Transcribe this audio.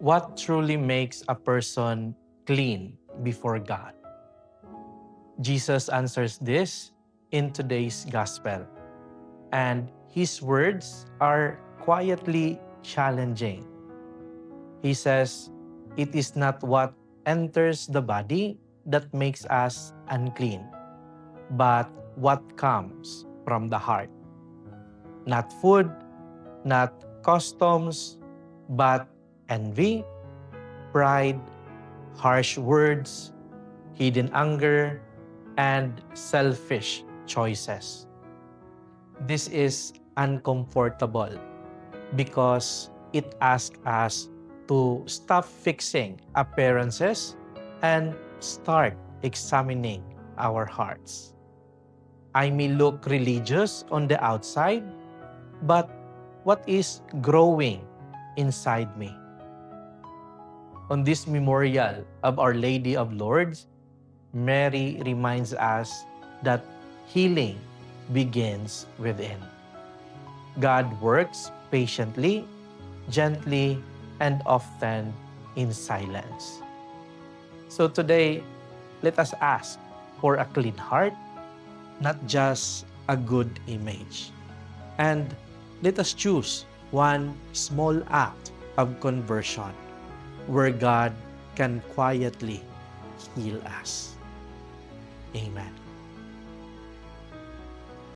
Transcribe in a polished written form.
What truly makes a person clean before God? Jesus answers this in today's gospel, and his words are quietly challenging. He says, "It is not what enters the body that makes us unclean, but what comes from the heart. Not food, not customs, but envy, pride, harsh words, hidden anger, and selfish choices." This is uncomfortable because it asks us to stop fixing appearances and start examining our hearts. I may look religious on the outside, but what is growing inside me? On this memorial of Our Lady of Lourdes, Mary reminds us that healing begins within. God works patiently, gently, and often in silence. So today, let us ask for a clean heart, not just a good image. And let us choose one small act of conversion where God can quietly heal us. Amen.